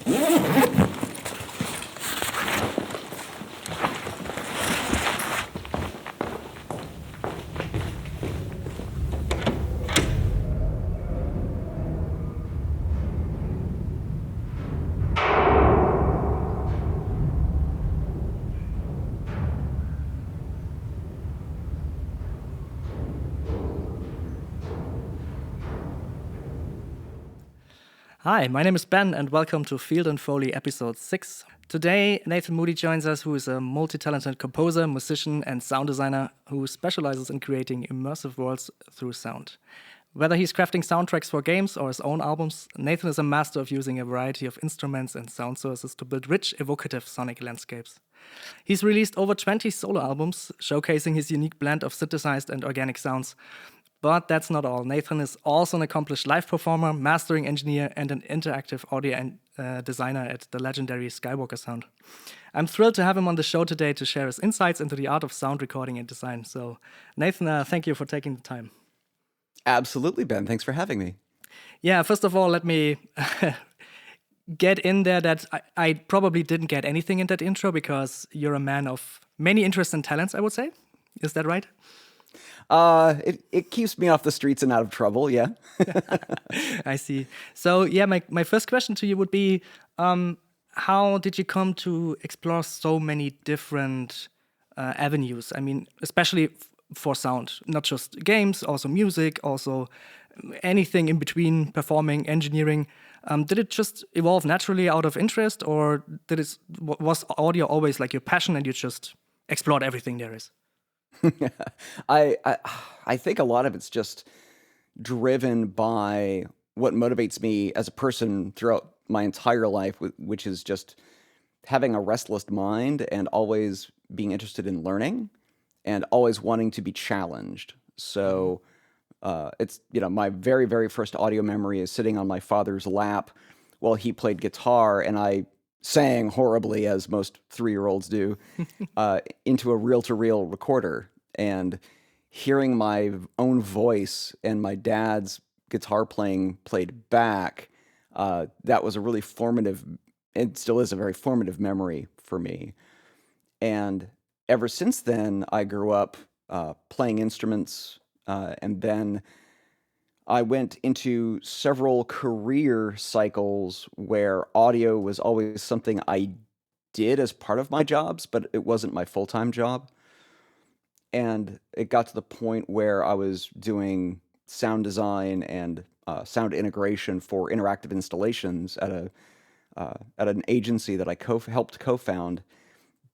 Hi, my name is Ben, and welcome to Field Foley episode 6. Today, Nathan Moody joins us, who is a multi-talented composer, musician, and sound designer who specializes in creating immersive worlds through sound. Whether he's crafting soundtracks for games or his own albums, Nathan is a master of using a variety of instruments and sound sources to build rich, evocative sonic landscapes. He's released over 20 solo albums, showcasing his unique blend of synthesized and organic sounds. But that's not all. Nathan is also an accomplished live performer, mastering engineer, and an interactive audio designer at the legendary Skywalker Sound. I'm thrilled to have him on the show today to share his insights into the art of sound recording and design. So, Nathan, thank you for taking the time. Absolutely, Ben. Thanks for having me. Yeah, first of all, let me get in there that I probably didn't get anything in that intro because you're a man of many interests and talents, I would say. Is that right? It keeps me off the streets and out of trouble, yeah. I see. So, yeah, my first question to you would be, how did you come to explore so many different avenues? I mean, especially for sound, not just games, also music, also anything in between, performing, engineering. Did it just evolve naturally out of interest, or was audio always like your passion and you just explored everything there is? I think a lot of it's just driven by what motivates me as a person throughout my entire life, which is just having a restless mind and always being interested in learning and always wanting to be challenged. So it's, my very, very first audio memory is sitting on my father's lap while he played guitar and I sang horribly, as most 3-year-olds do, into a reel-to-reel recorder. And hearing my own voice and my dad's guitar playing played back, that was a really formative, it still is a very formative memory for me. And ever since then, I grew up playing instruments, and then I went into several career cycles where audio was always something I did as part of my jobs, but it wasn't my full-time job. And it got to the point where I was doing sound design and sound integration for interactive installations at an agency that I helped co-found.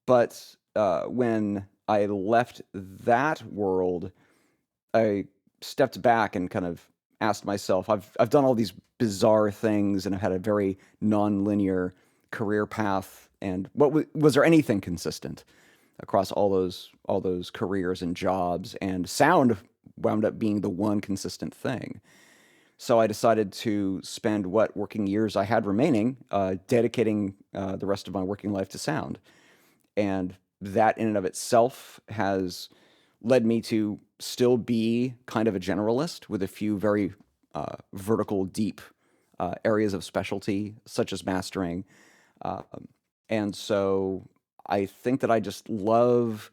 But when I left that world, I stepped back and kind of asked myself, I've done all these bizarre things and I've had a very non-linear career path. And was there anything consistent across all those careers and jobs? And sound wound up being the one consistent thing. So I decided to spend what working years I had remaining dedicating the rest of my working life to sound. And that in and of itself has led me to still be kind of a generalist with a few very vertical, deep areas of specialty, such as mastering. And so I think that I just love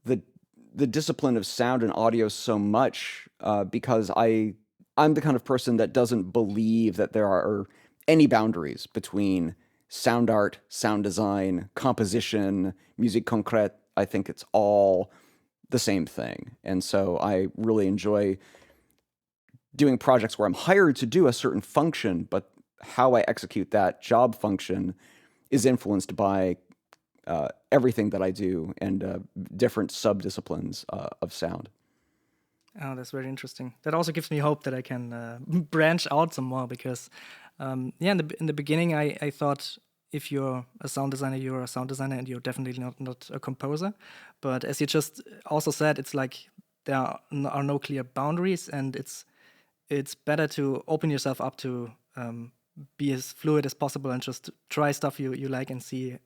the discipline of sound and audio so much because I'm the kind of person that doesn't believe that there are any boundaries between sound art, sound design, composition, musique concrète. I think it's all the same thing. And so I really enjoy doing projects where I'm hired to do a certain function, but how I execute that job function is influenced by everything that I do and different sub-disciplines of sound. Oh, that's very interesting. That also gives me hope that I can branch out some more because, in the beginning, I thought if you're a sound designer, you're a sound designer, and you're definitely not a composer. But as you just also said, it's like there are no clear boundaries, and it's better to open yourself up to be as fluid as possible and just try stuff you like and see,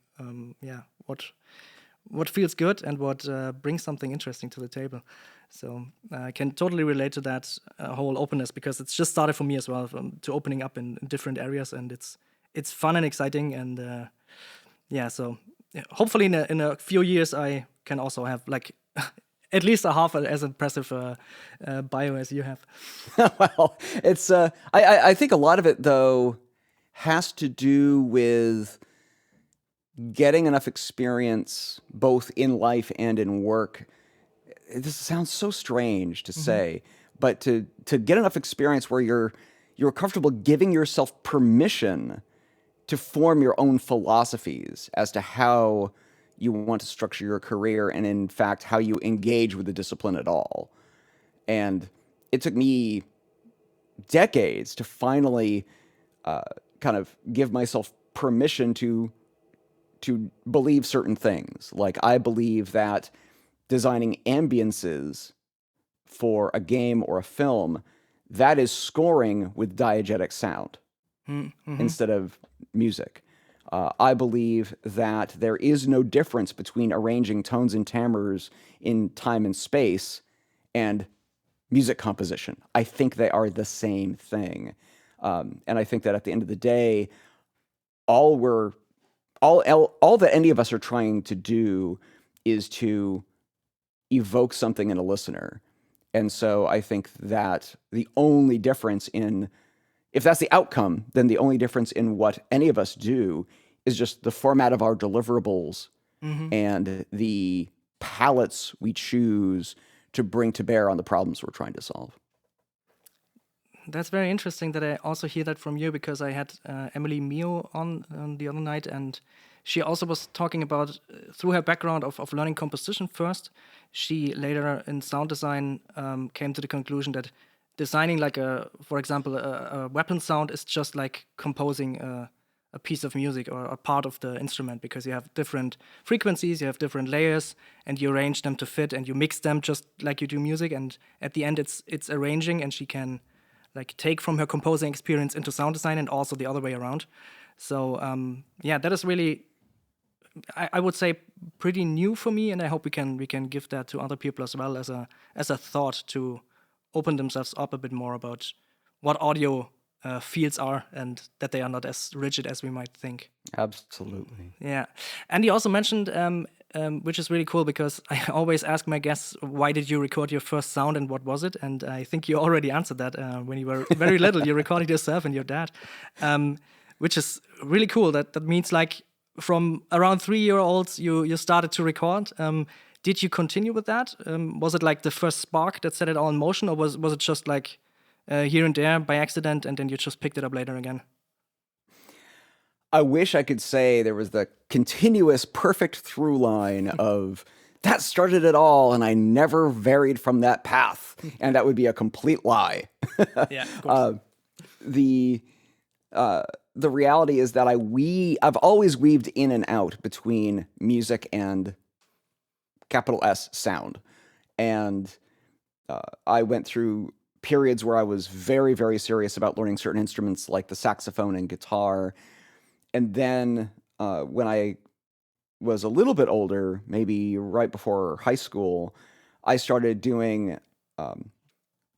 what feels good and what brings something interesting to the table. So I can totally relate to that whole openness because it's just started for me as well, to opening up in different areas, and it's fun and exciting, and yeah. So hopefully in a few years I can also have like at least a half as impressive bio as you have. Well, it's I think a lot of it though has to do with getting enough experience both in life and in work. This sounds so strange to say, but to get enough experience where you're comfortable giving yourself permission to form your own philosophies as to how you want to structure your career and in fact how you engage with the discipline at all. And it took me decades to finally kind of give myself permission to believe certain things. Like I believe that designing ambiences for a game or a film, that is scoring with diegetic sound instead of music. I believe that there is no difference between arranging tones and timbres in time and space and music composition. I think they are the same thing. And I think that at the end of the day, all that any of us are trying to do is to evoke something in a listener. And so I think that the only difference if that's the outcome, then the only difference in what any of us do is just the format of our deliverables and the palettes we choose to bring to bear on the problems we're trying to solve. That's very interesting that I also hear that from you, because I had Emily Mio on the other night, and she also was talking about, through her background of learning composition first, she later in sound design came to the conclusion that designing like for example, a weapon sound is just like composing a piece of music or a part of the instrument, because you have different frequencies, you have different layers, and you arrange them to fit, and you mix them just like you do music, and at the end it's arranging, and she can like take from her composing experience into sound design and also the other way around. So yeah, that is really, I would say, pretty new for me, and I hope we can give that to other people as well as a thought to open themselves up a bit more about what audio fields are, and that they are not as rigid as we might think. Absolutely. Yeah, and you also mentioned, which is really cool, because I always ask my guests, why did you record your first sound and what was it? And I think you already answered that when you were very little. You recorded yourself and your dad, which is really cool. That means like from around 3-year-olds, you started to record. Did you continue with that? Was it like the first spark that set it all in motion, or was it just like here and there by accident, and then you just picked it up later again? I wish I could say there was the continuous perfect through line of that started it all and I never varied from that path, and that would be a complete lie. Yeah, of course. The reality is that I've always weaved in and out between music and capital S sound. And I went through periods where I was very, very serious about learning certain instruments like the saxophone and guitar. And then when I was a little bit older, maybe right before high school, I started doing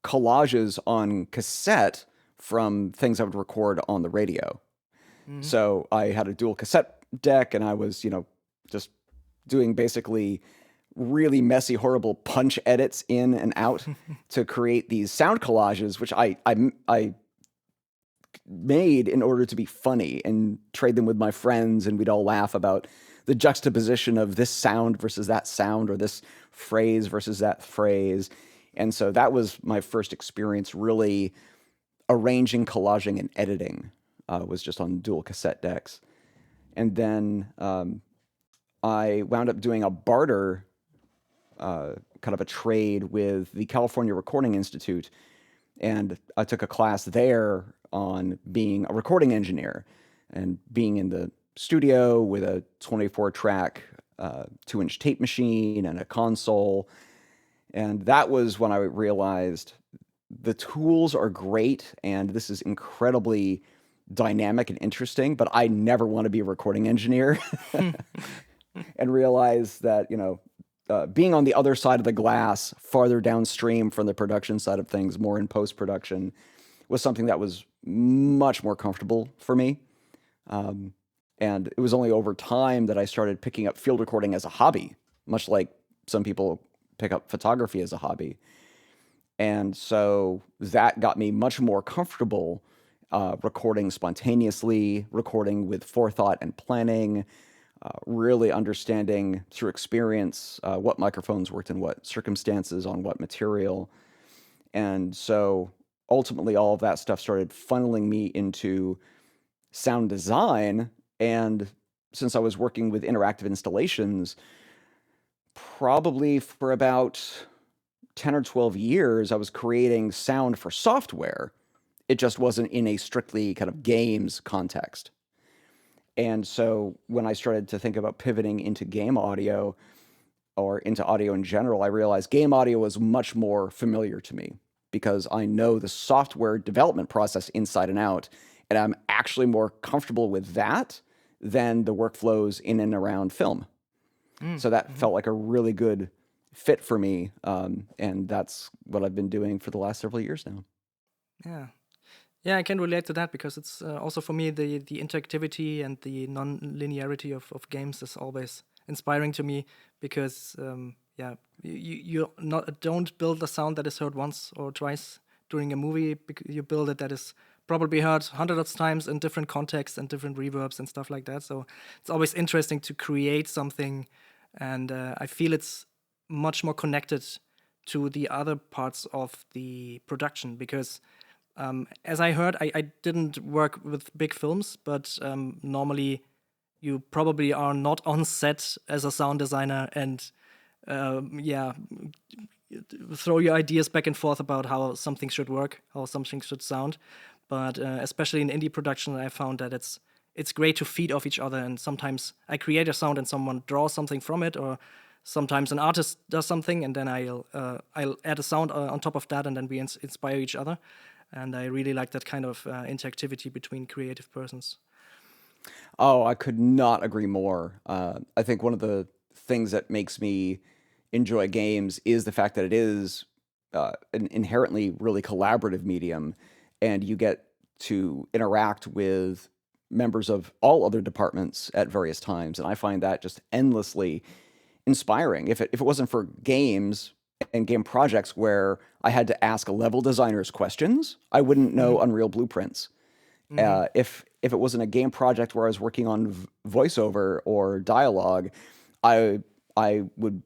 collages on cassette from things I would record on the radio. So I had a dual cassette deck, and I was, just doing basically really messy, horrible punch edits in and out to create these sound collages, which I made in order to be funny and trade them with my friends, and we'd all laugh about the juxtaposition of this sound versus that sound, or this phrase versus that phrase. And so that was my first experience really arranging, collaging, and editing, was just on dual cassette decks. And then I wound up doing a barter, kind of a trade with the California Recording Institute, and I took a class there on being a recording engineer and being in the studio with a 24-track 2-inch tape machine and a console. And that was when I realized the tools are great and this is incredibly dynamic and interesting, but I never want to be a recording engineer. And realize that, being on the other side of the glass, farther downstream from the production side of things, more in post-production, was something that was much more comfortable for me. Um, and it was only over time that I started picking up field recording as a hobby, much like some people pick up photography as a hobby. And so that got me much more comfortable recording spontaneously, recording with forethought and planning, really understanding through experience what microphones worked in what circumstances on what material. And so ultimately, all of that stuff started funneling me into sound design. And since I was working with interactive installations, probably for about 10 or 12 years, I was creating sound for software. It just wasn't in a strictly kind of games context. And so when I started to think about pivoting into game audio or into audio in general, I realized game audio was much more familiar to me because I know the software development process inside and out, and I'm actually more comfortable with that than the workflows in and around film. Mm, So that mhm. felt like a really good fit for me, and that's what I've been doing for the last several years now. Yeah. Yeah, I can relate to that because it's also for me the interactivity and the non-linearity of games is always inspiring to me because yeah, you not don't build a sound that is heard once or twice during a movie. You build it that is probably heard hundreds of times in different contexts and different reverbs and stuff like that. So it's always interesting to create something, and I feel it's much more connected to the other parts of the production because as I heard, I didn't work with big films, but normally you probably are not on set as a sound designer and yeah, throw your ideas back and forth about how something should work, how something should sound. But especially in indie production, I found that it's great to feed off each other. And sometimes I create a sound and someone draws something from it, or sometimes an artist does something and then I'll add a sound on top of that, and then we inspire each other. And I really like that kind of interactivity between creative persons. Oh, I could not agree more. I think one of the things that makes me enjoy games is the fact that it is an inherently really collaborative medium, and you get to interact with members of all other departments at various times. And I find that just endlessly inspiring. If it wasn't for games and game projects where I had to ask level designers questions, I wouldn't Hmm. know Unreal blueprints. Hmm. If it wasn't a game project where I was working on voiceover or dialogue, I I would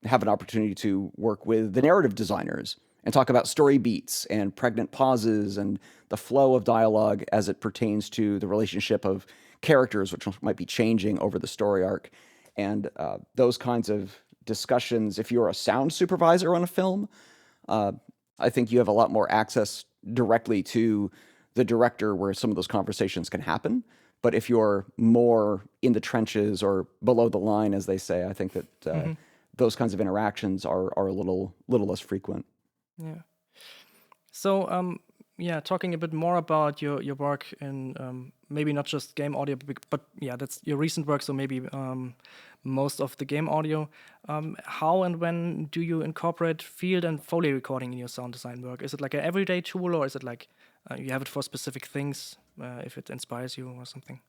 have an opportunity to work with the narrative designers and talk about story beats and pregnant pauses and the flow of dialogue as it pertains to the relationship of characters, which might be changing over the story arc, and those kinds of discussions. If you're a sound supervisor on a film, uh, I think you have a lot more access directly to the director where some of those conversations can happen. But if you're more in the trenches or below the line, as they say, I think that Hmm. those kinds of interactions are a little less frequent. Yeah. So, yeah, talking a bit more about your work in maybe not just game audio, but yeah, that's your recent work. So maybe most of the game audio. How and when do you incorporate field and Foley recording in your sound design work? Is it like an everyday tool, or is it like you have it for specific things if it inspires you or something?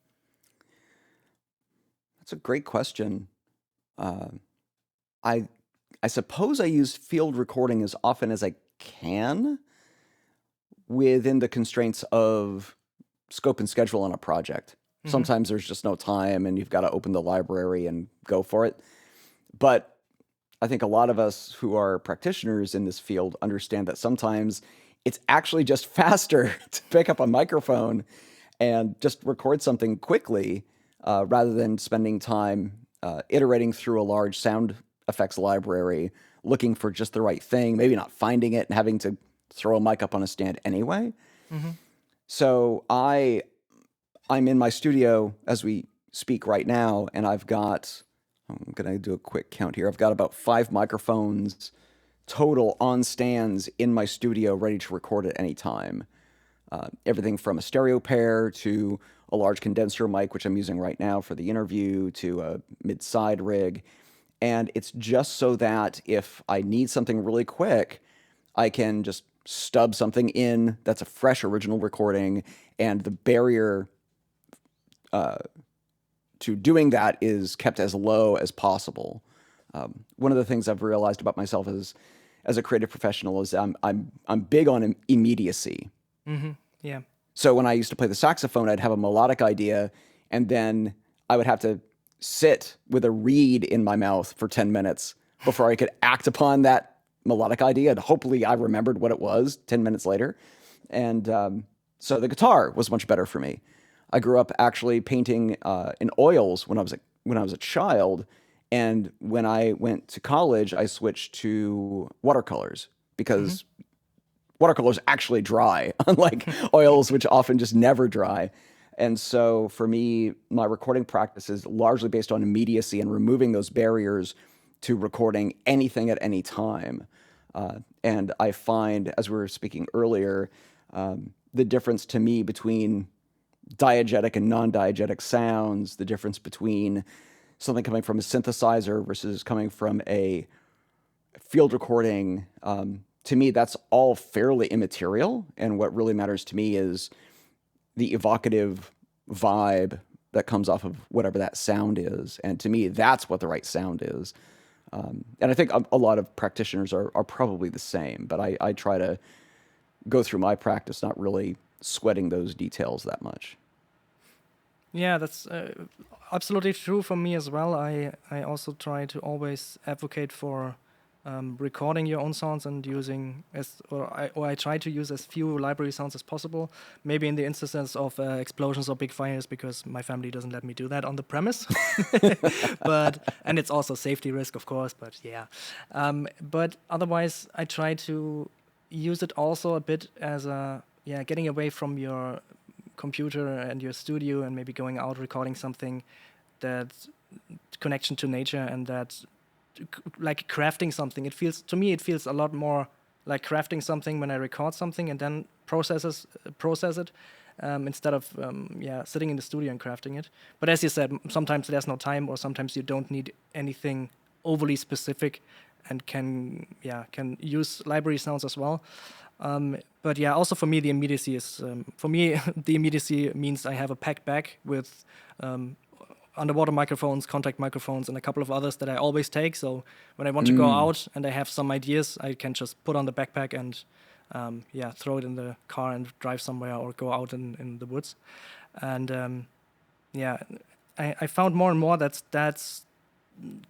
That's a great question. Uh, I I suppose I use field recording as often as I can within the constraints of scope and schedule on a project. Hmm. Sometimes there's just no time and you've got to open the library and go for it. But I think a lot of us who are practitioners in this field understand that sometimes it's actually just faster to pick up a microphone and just record something quickly rather than spending time iterating through a large sound effects library, looking for just the right thing, maybe not finding it and having to throw a mic up on a stand anyway. Hmm. So I'm in my studio as we speak right now, and I'm going to do a quick count here. I've got about 5 microphones total on stands in my studio ready to record at any time. Everything from a stereo pair to a large condenser mic, which I'm using right now for the interview, to a mid-side rig. And it's just so that if I need something really quick, I can just stub something in that's a fresh original recording, and the barrier to doing that is kept as low as possible. One of the things I've realized about myself as a creative professional is I'm big on immediacy. Yeah. So when I used to play the saxophone, I'd have a melodic idea, and then I would have to sit with a reed in my mouth for 10 minutes before I could act upon that melodic idea. And hopefully I remembered what it was 10 minutes later. And so the guitar was much better for me. I grew up actually painting in oils when I was a child. And when I went to college, I switched to watercolors because watercolors actually dry, unlike oils, which often just never dry. And so for me, my recording practice is largely based on immediacy and removing those barriers to recording anything at any time. And I find, as we were speaking earlier, the difference to me between diegetic and non-diegetic sounds, the difference between something coming from a synthesizer versus coming from a field recording, to me, that's all fairly immaterial. And what really matters to me is the evocative vibe that comes off of whatever that sound is. And to me, that's what the right sound is. And I think a lot of practitioners are probably the same, but I try to go through my practice not really sweating those details that much. Yeah, that's absolutely true for me as well. I also try to always advocate for recording your own sounds and using I try to use as few library sounds as possible. Maybe in the instances of explosions or big fires, because my family doesn't let me do that on the premise. And it's also safety risk, of course. But yeah, but otherwise, I try to use it also a bit as getting away from your computer and your studio and maybe going out recording something that's connection to nature and that like crafting something. It feels a lot more like crafting something when I record something and then process it instead of sitting in the studio and crafting it. But as you said, sometimes there's no time, or sometimes you don't need anything overly specific and can use library sounds as well. But yeah, also for me, the immediacy is the immediacy means I have a packed bag with underwater microphones, contact microphones, and a couple of others that I always take. So when I want to go out and I have some ideas, I can just put on the backpack and throw it in the car and drive somewhere or go out in the woods. And I found more and more that's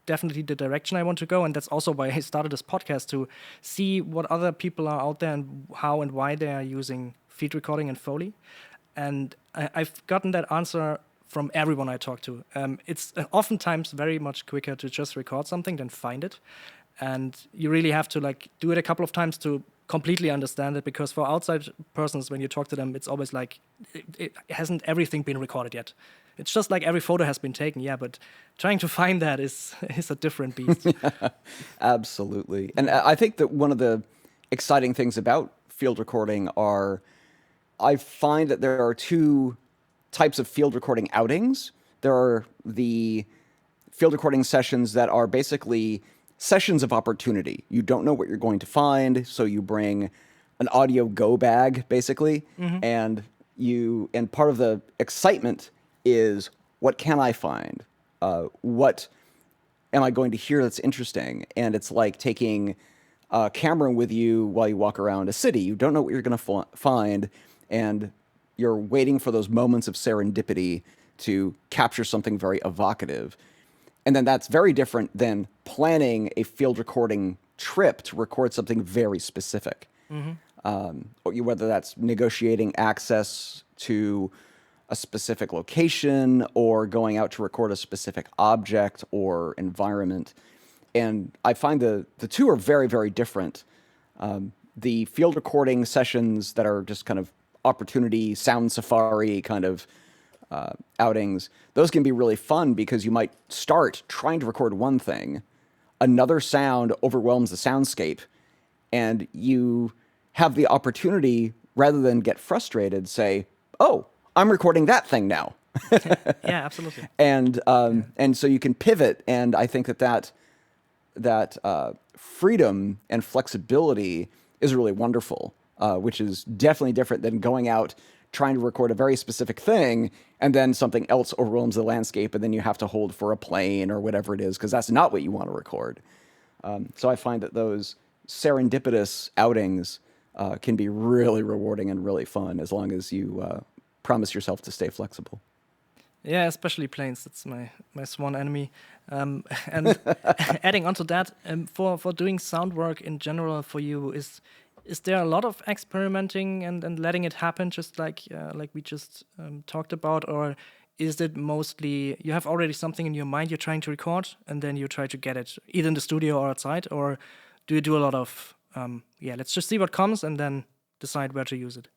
definitely the direction I want to go, and that's also why I started this podcast, to see what other people are out there and how and why they are using field recording and Foley. And I've gotten that answer from everyone I talk to. It's oftentimes very much quicker to just record something than find it, and you really have to like do it a couple of times to completely understand it, because for outside persons, when you talk to them, it's always like it hasn't everything been recorded yet. It's just like every photo has been taken, but trying to find that is a different beast. Absolutely. And I think that one of the exciting things about field recording are, I find that there are two types of field recording outings. There are the field recording sessions that are basically sessions of opportunity. You don't know what you're going to find, so you bring an audio go bag, basically, and part of the excitement is, what can I find? What am I going to hear that's interesting? And it's like taking a camera with you while you walk around a city. You don't know what you're going to find, and you're waiting for those moments of serendipity to capture something very evocative. And then that's very different than planning a field recording trip to record something very specific. Whether that's negotiating access to a specific location or going out to record a specific object or environment. And I find the two are very, very different. The field recording sessions that are just kind of opportunity, sound safari kind of outings, those can be really fun because you might start trying to record one thing, another sound overwhelms the soundscape, and you have the opportunity, rather than get frustrated, say, oh, I'm recording that thing now. Yeah, absolutely. And so you can pivot, and I think that freedom and flexibility is really wonderful, which is definitely different than going out trying to record a very specific thing, and then something else overwhelms the landscape, and then you have to hold for a plane or whatever it is, because that's not what you want to record. So I find that those serendipitous outings can be really rewarding and really fun as long as you promise yourself to stay flexible. Yeah, especially planes. That's my sworn enemy. And adding on to that, for doing sound work in general for you, is there a lot of experimenting and letting it happen, just like we just talked about, or is it mostly you have already something in your mind you're trying to record, and then you try to get it either in the studio or outside, or do you do a lot of let's just see what comes and then decide where to use it?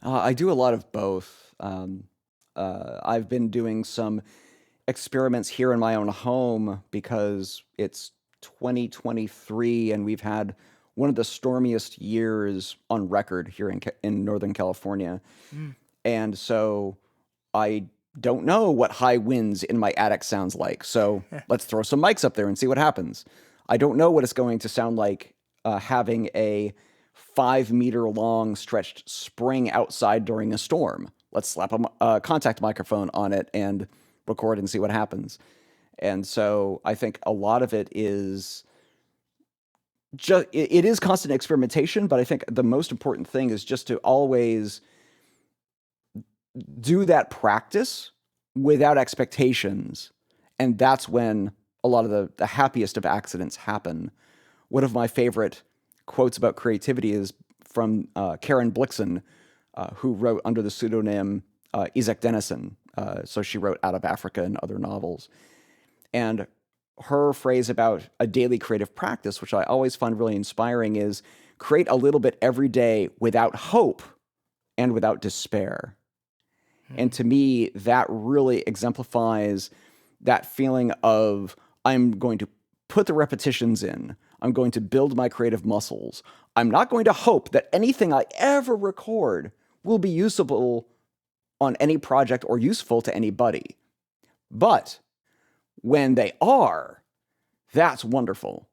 I do a lot of both. I've been doing some experiments here in my own home because it's 2023 and we've had one of the stormiest years on record here in Northern California. And so I don't know what high winds in my attic sounds like. So let's throw some mics up there and see what happens. I don't know what it's going to sound like having a 5-meter long stretched spring outside during a storm. Let's slap a contact microphone on it and record and see what happens. And so I think a lot of it is just, it is constant experimentation, but I think the most important thing is just to always do that practice without expectations. And that's when a lot of the happiest of accidents happen. One of my favorite quotes about creativity is from Karen Blixen, who wrote under the pseudonym Isaac Dennison. So she wrote Out of Africa and other novels. And her phrase about a daily creative practice, which I always find really inspiring, is create a little bit every day without hope and without despair. And to me, that really exemplifies that feeling of I'm going to put the repetitions in. I'm going to build my creative muscles. I'm not going to hope that anything I ever record will be usable on any project or useful to anybody. But when they are, that's wonderful.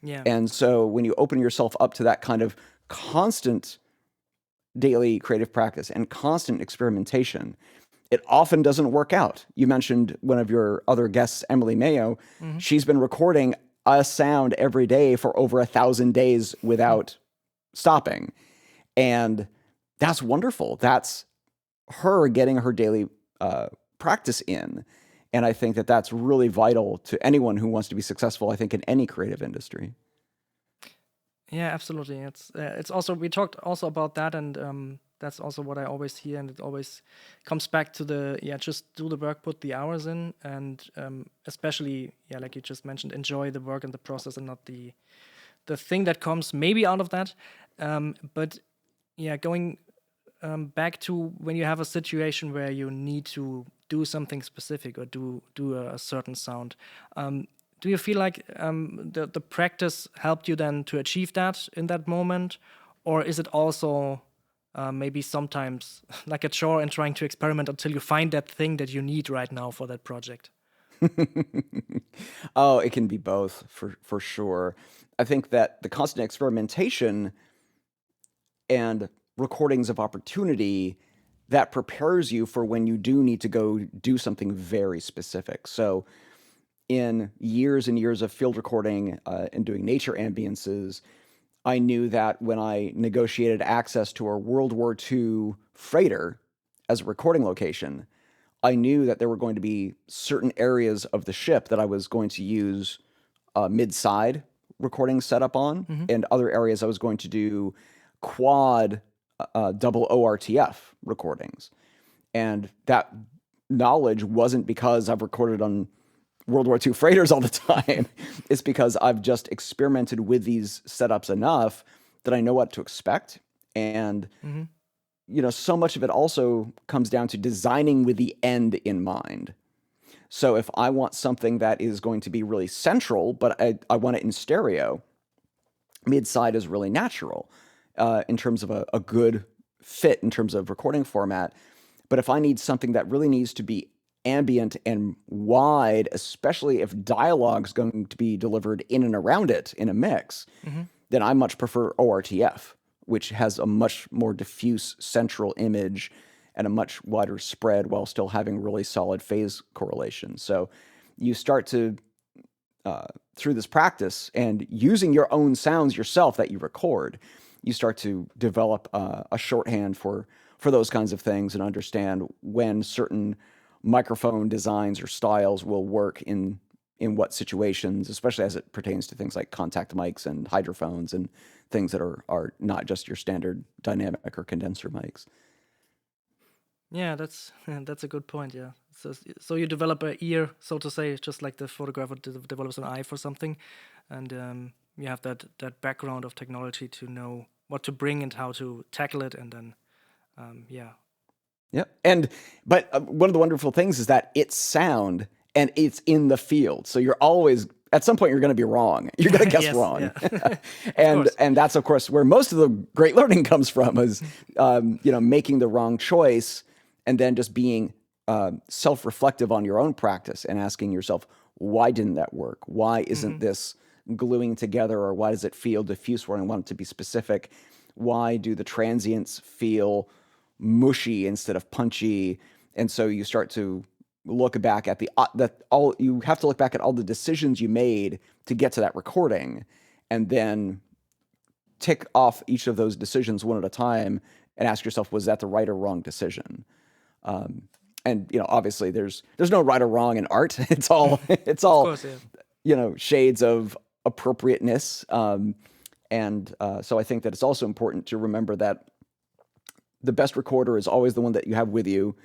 Yeah. And so when you open yourself up to that kind of constant daily creative practice and constant experimentation, it often doesn't work out. You mentioned one of your other guests, Emily Mayo. She's been recording a sound every day for over 1,000 days without stopping. And that's wonderful. That's her getting her daily practice in. And I think that that's really vital to anyone who wants to be successful, I think, in any creative industry. Yeah, absolutely. It's also we talked also about that, and that's also what I always hear, and it always comes back to the just do the work, put the hours in, and especially like you just mentioned, enjoy the work and the process, and not the thing that comes maybe out of that. But going back to when you have a situation where you need to do something specific or do a certain sound. Do you feel like the practice helped you then to achieve that in that moment? Or is it also maybe sometimes like a chore and trying to experiment until you find that thing that you need right now for that project? Oh, it can be both for sure. I think that the constant experimentation and recordings of opportunity that prepares you for when you do need to go do something very specific. So in years and years of field recording and doing nature ambiences, I knew that when I negotiated access to a World War II freighter as a recording location, I knew that there were going to be certain areas of the ship that I was going to use mid-side recording setup on, and other areas I was going to do quad double ORTF recordings. And that knowledge wasn't because I've recorded on World War II freighters all the time. It's because I've just experimented with these setups enough that I know what to expect. And, so much of it also comes down to designing with the end in mind. So if I want something that is going to be really central, but I want it in stereo, mid-side is really natural in terms of a good fit in terms of recording format. But if I need something that really needs to be ambient and wide, especially if dialogue's going to be delivered in and around it in a mix, then I much prefer ORTF which has a much more diffuse central image and a much wider spread while still having really solid phase correlation. So you start to, through this practice and using your own sounds yourself that you record, you start to develop a shorthand for those kinds of things and understand when certain microphone designs or styles will work in what situations, especially as it pertains to things like contact mics and hydrophones and things that are not just your standard dynamic or condenser mics. Yeah, that's a good point. Yeah, so you develop an ear, so to say, just like the photographer develops an eye for something, and you have that background of technology to know what to bring and how to tackle it, and then yeah. Yep. But one of the wonderful things is that it's sound and it's in the field. So you're always, at some point, you're going to be wrong. You're going to guess Yes, wrong. yeah. And that's, of course, where most of the great learning comes from is, making the wrong choice and then just being self-reflective on your own practice and asking yourself, why didn't that work? Why isn't this gluing together, or why does it feel diffuse where I want it to be specific? Why do the transients feel mushy instead of punchy? And so you start to look back at you have to look back at all the decisions you made to get to that recording, and then tick off each of those decisions one at a time and ask yourself, was that the right or wrong decision? And obviously there's no right or wrong in art. It's all Of course, yeah. Shades of appropriateness. So I think that it's also important to remember that the best recorder is always the one that you have with you.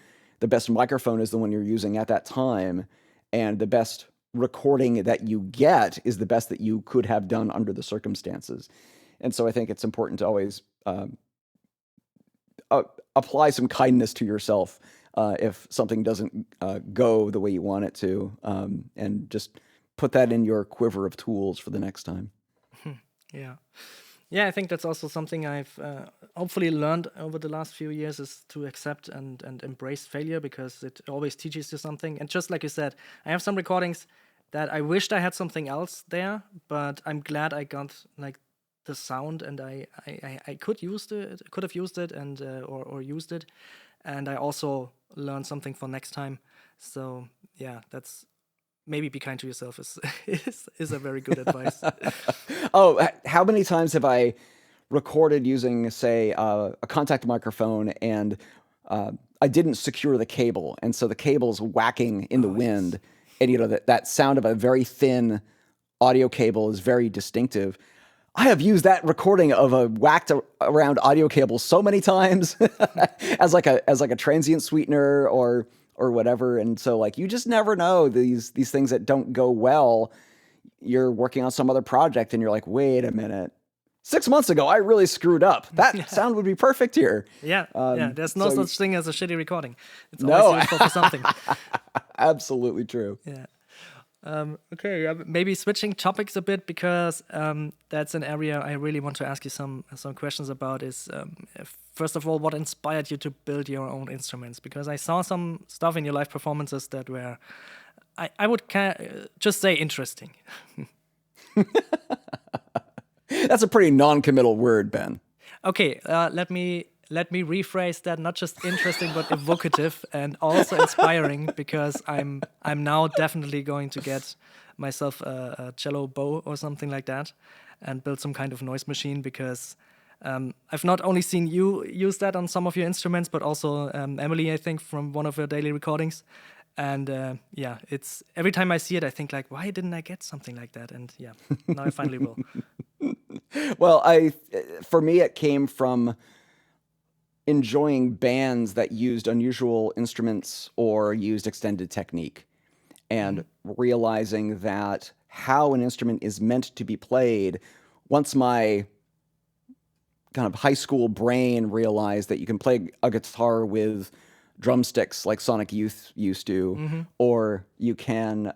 The best microphone is the one you're using at that time. And the best recording that you get is the best that you could have done under the circumstances. And so I think it's important to always apply some kindness to yourself if something doesn't go the way you want it to, and just put that in your quiver of tools for the next time. Yeah. Yeah, I think that's also something I've hopefully learned over the last few years, is to accept and embrace failure, because it always teaches you something. And just like you said, I have some recordings that I wished I had something else there, but I'm glad I got like the sound, and I could have used it and or used it, and I also learned something for next time. So yeah, that's, maybe be kind to yourself is a very good advice. Oh, how many times have I recorded using, say, a contact microphone, and I didn't secure the cable, and so the cable's whacking in the wind, and that sound of a very thin audio cable is very distinctive. I have used that recording of a whacked around audio cable so many times as like a transient sweetener or whatever. And so like, you just never know these things that don't go well. You're working on some other project and you're like, wait a minute, 6 months ago, I really screwed up. That sound would be perfect here. Yeah. There's no such thing as a shitty recording. It's No. always useful for something. Absolutely true. Yeah. Okay, maybe switching topics a bit, because that's an area I really want to ask you some questions about. Is first of all, what inspired you to build your own instruments? Because I saw some stuff in your live performances that were, I would just say, interesting. That's a pretty non-committal word, Ben. Okay, let me rephrase that. Not just interesting, but evocative and also inspiring, because I'm now definitely going to get myself a cello bow or something like that and build some kind of noise machine, because I've not only seen you use that on some of your instruments, but also Emily, I think, from one of her daily recordings. And yeah, it's every time I see it, I think like, why didn't I get something like that? And yeah, now I finally will. Well, for me, it came from enjoying bands that used unusual instruments or used extended technique, and realizing that how an instrument is meant to be played, once my kind of high school brain realized that you can play a guitar with drumsticks like Sonic Youth used to, or you can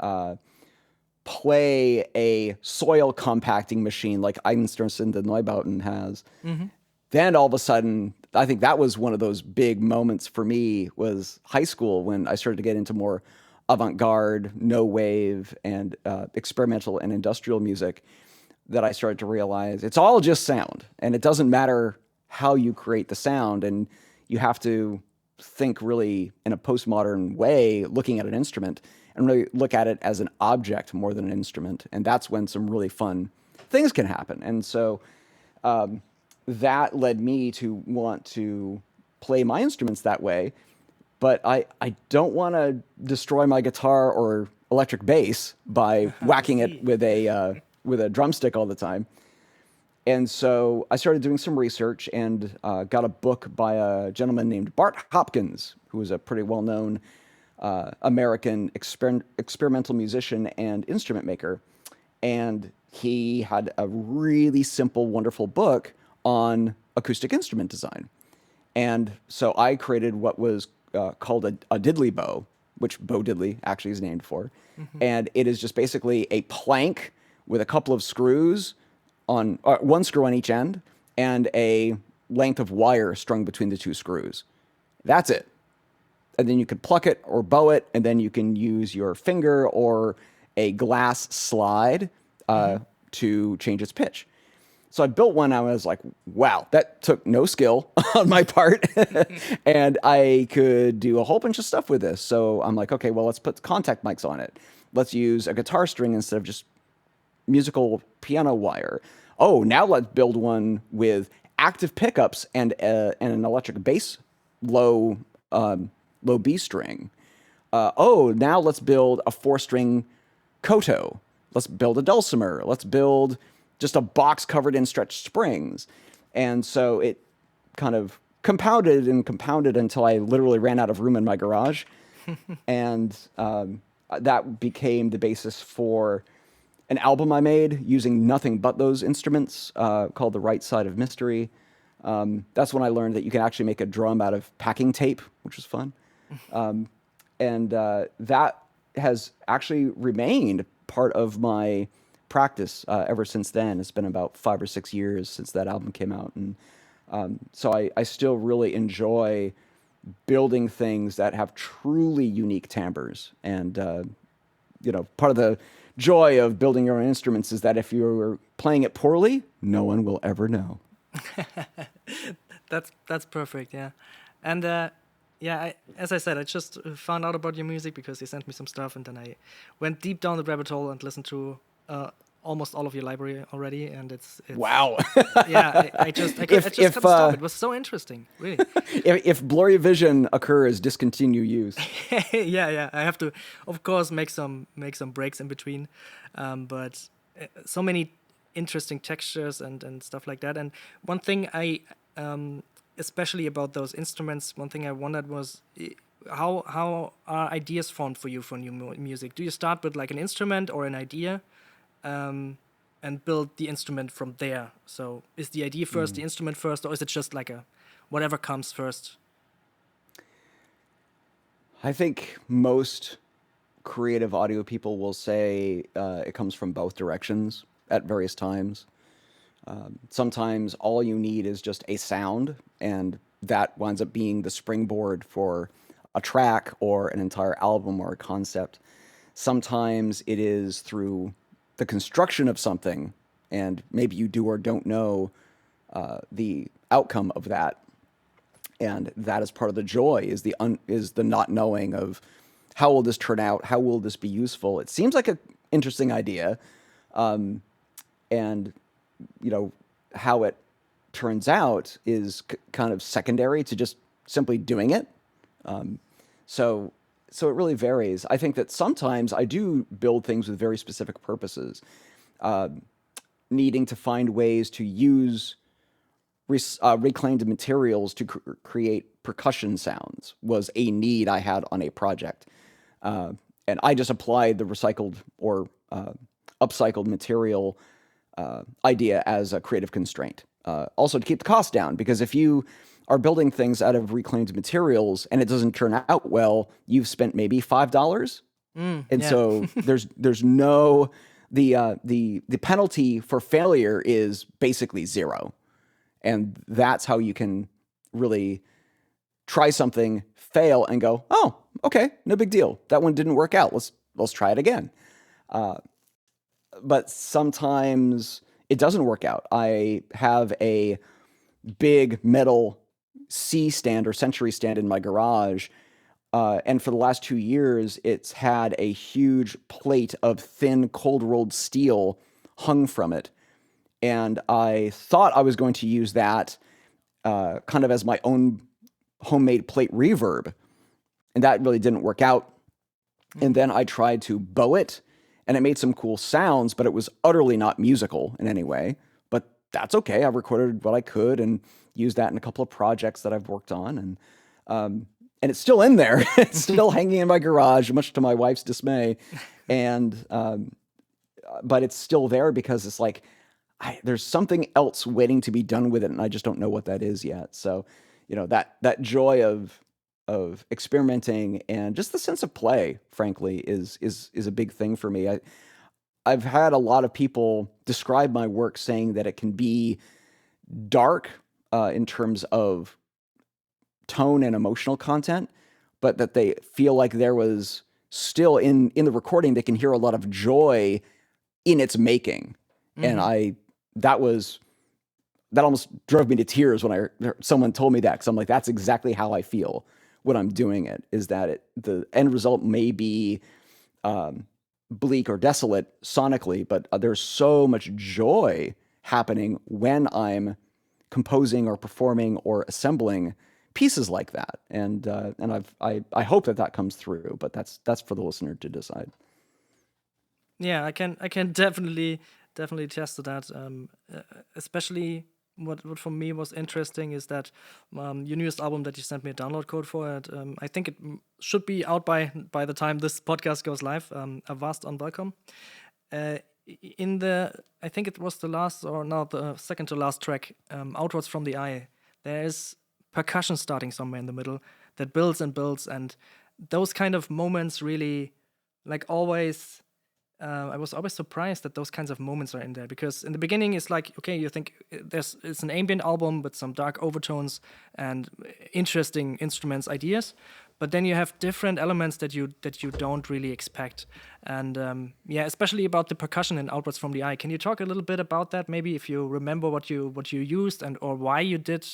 play a soil compacting machine like Einstürzen the Neubauten has. Then all of a sudden, I think that was one of those big moments for me, was high school, when I started to get into more avant-garde, no wave, and experimental and industrial music, that I started to realize it's all just sound, and it doesn't matter how you create the sound, and you have to think really in a postmodern way, looking at an instrument and really look at it as an object more than an instrument. And that's when some really fun things can happen. And so that led me to want to play my instruments that way. But I don't want to destroy my guitar or electric bass by I whacking it see. with a drumstick all the time. And so I started doing some research and got a book by a gentleman named Bart Hopkins, who was a pretty well-known American experimental musician and instrument maker. And he had a really simple, wonderful book on acoustic instrument design. And so I created what was called a diddley bow, which Bo Diddley actually is named for. And it is just basically a plank with a couple of screws on one screw on each end and a length of wire strung between the two screws. That's it. And then you could pluck it or bow it, and then you can use your finger or a glass slide to change its pitch. So I built one. I was like, wow, that took no skill on my part. And I could do a whole bunch of stuff with this. So I'm like, okay, well, let's put contact mics on it. Let's use a guitar string instead of just musical piano wire. Oh, now let's build one with active pickups and an electric bass low low B string. Oh, now let's build a 4-string koto. Let's build a dulcimer. Let's build just a box covered in stretched springs. And so it kind of compounded and compounded until I literally ran out of room in my garage. And that became the basis for an album I made using nothing but those instruments called The Right Side of Mystery. That's when I learned that you can actually make a drum out of packing tape, which was fun. And that has actually remained part of my practice ever since then. It's been about 5 or 6 years since that album came out. And so I still really enjoy building things that have truly unique timbres. And, part of the joy of building your own instruments is that if you're playing it poorly, no one will ever know. That's perfect, yeah. And as I said, I just found out about your music because you sent me some stuff, and then I went deep down the rabbit hole and listened to almost all of your library already, and it's Wow. yeah. I just couldn't stop. It was so interesting, really. If blurry vision occurs, discontinue use. Yeah. I have to, of course, make some breaks in between, but so many interesting textures and stuff like that. And one thing I especially about those instruments, one thing I wondered was how are ideas formed for you for new music? Do you start with like an instrument or an idea, and build the instrument from there? So is the idea first, the instrument first, or is it just like a whatever comes first? I think most creative audio people will say it comes from both directions at various times. Sometimes all you need is just a sound, and that winds up being the springboard for a track or an entire album or a concept. Sometimes it is through the construction of something, and maybe you do or don't know the outcome of that. And that is part of the joy, is the not knowing of how will this turn out, how will this be useful. It seems like an interesting idea, and how it turns out is kind of secondary to just simply doing it. So it really varies. I think that sometimes I do build things with very specific purposes, needing to find ways to use reclaimed materials to create percussion sounds was a need I had on a project. And I just applied the recycled or upcycled material idea as a creative constraint. Also to keep the cost down, because if you are building things out of reclaimed materials and it doesn't turn out well, you've spent maybe $5. And so there's no the penalty for failure is basically zero. And that's how you can really try something, fail, and go, oh, okay, no big deal. That one didn't work out. Let's try it again. But sometimes it doesn't work out. I have a big metal C stand or Century stand in my garage. And for the last 2 years, it's had a huge plate of thin, cold rolled steel hung from it. And I thought I was going to use that kind of as my own homemade plate reverb. And that really didn't work out. And then I tried to bow it, and it made some cool sounds, but it was utterly not musical in any way. But that's okay. I recorded what I could and used that in a couple of projects that I've worked on. And it's still in there. It's still hanging in my garage, much to my wife's dismay. And but it's still there because it's like there's something else waiting to be done with it, and I just don't know what that is yet. So, that joy of experimenting and just the sense of play, frankly, is a big thing for me. I've had a lot of people describe my work saying that it can be dark in terms of tone and emotional content, but that they feel like there was still in the recording, they can hear a lot of joy in its making. And that almost drove me to tears when someone told me that, because I'm like, that's exactly how I feel when I'm doing it, is that the end result may be bleak or desolate sonically, but there's so much joy happening when I'm composing or performing or assembling pieces like that. And I hope that comes through, but that's for the listener to decide. Yeah, I can definitely attest to that. Especially what for me was interesting is that your newest album that you sent me a download code for it. I think it should be out by the time this podcast goes live. A vast unwelcome. I think it was the last or now the second to last track, Outwards from the Eye. There is percussion starting somewhere in the middle that builds and builds, and those kind of moments really, like, always. I was always surprised that those kinds of moments are in there, because in the beginning it's like, okay, you think it's an ambient album with some dark overtones and interesting instruments, ideas, but then you have different elements that you don't really expect, and especially about the percussion in Outwards from the Eye. Can you talk a little bit about that? Maybe if you remember what you used and or why you did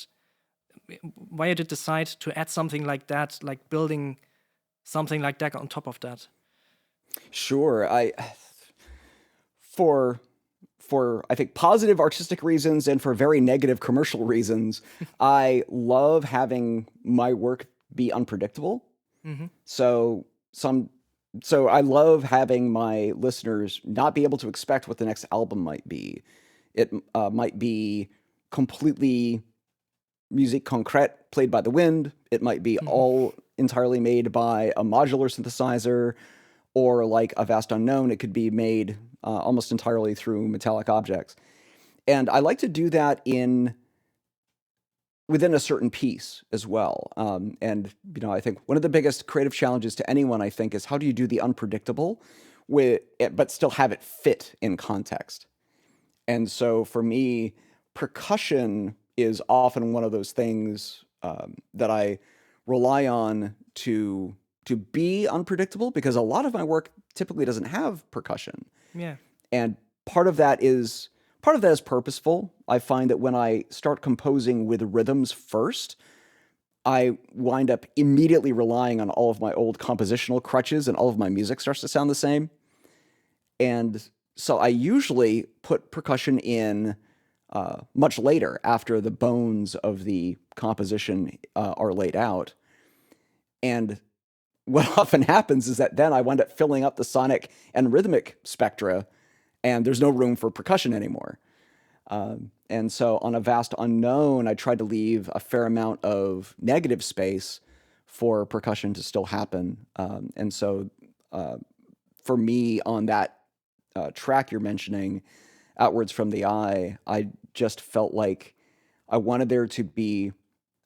decide to add something like that, like building something like that on top of that. Sure. For I think positive artistic reasons and for very negative commercial reasons, I love having my work be unpredictable. So I love having my listeners not be able to expect what the next album might be. It might be completely musique concrète played by the wind. It might be all entirely made by a modular synthesizer, or like a vast unknown, it could be made almost entirely through metallic objects. And I like to do that within a certain piece as well. And I think one of the biggest creative challenges to anyone, I think, is how do you do the unpredictable with it, but still have it fit in context? And so for me, percussion is often one of those things that I rely on to be unpredictable, because a lot of my work typically doesn't have percussion. Yeah. And part of that is purposeful. I find that when I start composing with rhythms first, I wind up immediately relying on all of my old compositional crutches, and all of my music starts to sound the same. And so I usually put percussion in much later, after the bones of the composition are laid out. And what often happens is that then I wind up filling up the sonic and rhythmic spectra, and there's no room for percussion anymore. And so on a vast unknown, I try to leave a fair amount of negative space for percussion to still happen. And so for me, on that track you're mentioning, Outwards from the Eye, I just felt like I wanted there to be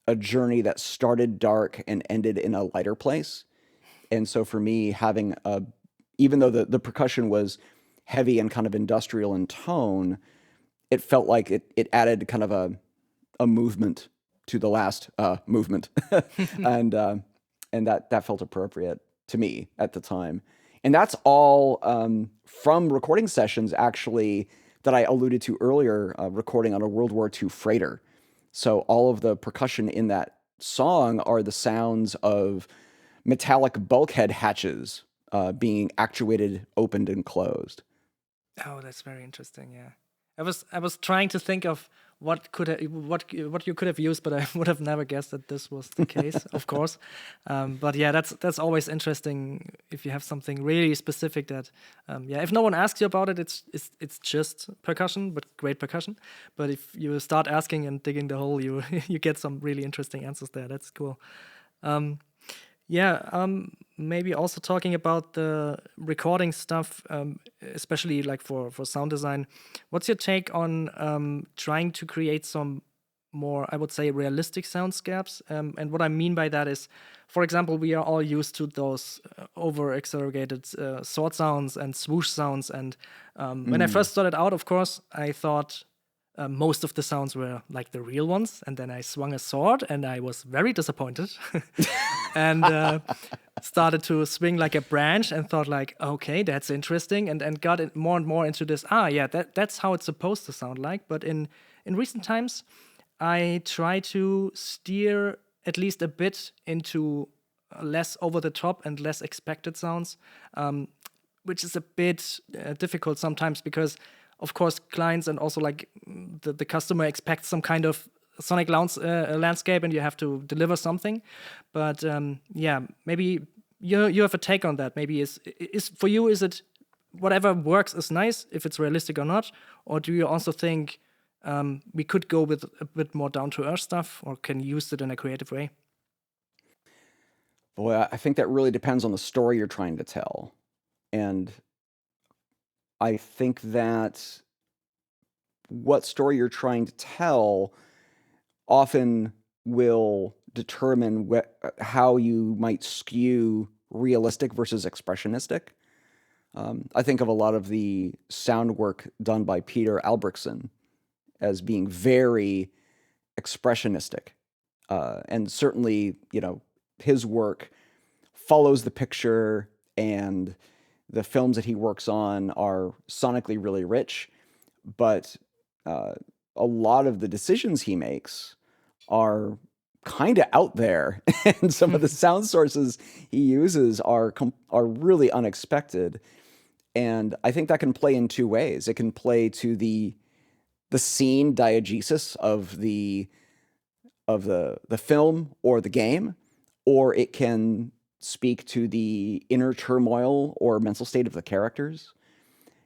a journey that started dark and ended in a lighter place. And so for me, having even though the percussion was heavy and kind of industrial in tone, it felt like it added kind of a movement to the last movement. and that felt appropriate to me at the time. And that's all from recording sessions, actually, that I alluded to earlier, recording on a World War II freighter. So all of the percussion in that song are the sounds of metallic bulkhead hatches being actuated, opened, and closed. Oh, that's very interesting. Yeah, I was trying to think of what you could have used, but I would have never guessed that this was the case. Of course, but yeah, that's always interesting if you have something really specific that, yeah, if no one asks you about it, it's just percussion, but great percussion. But if you start asking and digging the hole, you you get some really interesting answers there. That's cool. Um, yeah, maybe also talking about the recording stuff, especially like for sound design. What's your take on trying to create some more, I would say, realistic soundscapes? And what I mean by that is, for example, we are all used to those over exaggerated sword sounds and swoosh sounds. And when I Mm. first started out, of course, I thought most of the sounds were like the real ones. And then I swung a sword and I was very disappointed and started to swing like a branch and thought like, okay, that's interesting. And got it more and more into this. Yeah, that's how it's supposed to sound like. But in recent times, I try to steer at least a bit into less over the top and less expected sounds, which is a bit difficult sometimes because, of course, clients and also like the customer expects some kind of sonic landscape and you have to deliver something. But yeah, maybe you have a take on that. Maybe is for you, is it whatever works is nice if it's realistic or not? Or do you also think we could go with a bit more down to earth stuff or can use it in a creative way? Boy, I think that really depends on the story you're trying to tell. And I think that what story you're trying to tell often will determine how you might skew realistic versus expressionistic. I think of a lot of the sound work done by Peter Albrechtsen as being very expressionistic. And certainly, his work follows the picture, and the films that he works on are sonically really rich. But a lot of the decisions he makes are kind of out there, and some of the sound sources he uses are really unexpected. And I think that can play in two ways. It can play to the scene diegesis of the film or the game, or it can speak to the inner turmoil or mental state of the characters.